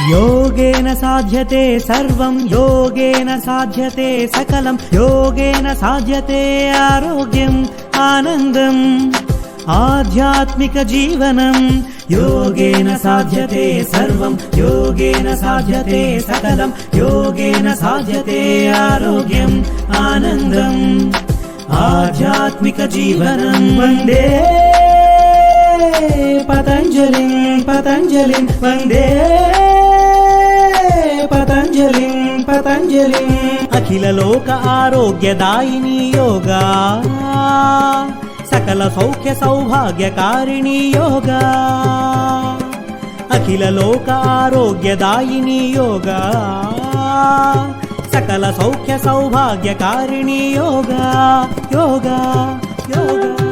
योगेन साध्यते सर्वं योगेन साध्यते सकलं योगेन साध्यते आरोग्यम् आनन्दम् आध्यात्मिकजीवनं योगेन साध्यते सर्वं योगेन साध्यते सकलं योगेन साध्यते आरोग्यम् आनन्दम् आध्यात्मिकजीवनं वन्दे पतञ्जलिं पतञ्जलिं वन्दे पतञ्जलिं अखिल लोक आरोग्यदायिनी योगा सकल सौख्य सौभाग्यकारिणी योगा अखिल लोक आरोग्यदायिनी योगा सकल सौख्य सौभाग्यकारिणी योगा योगा योगा।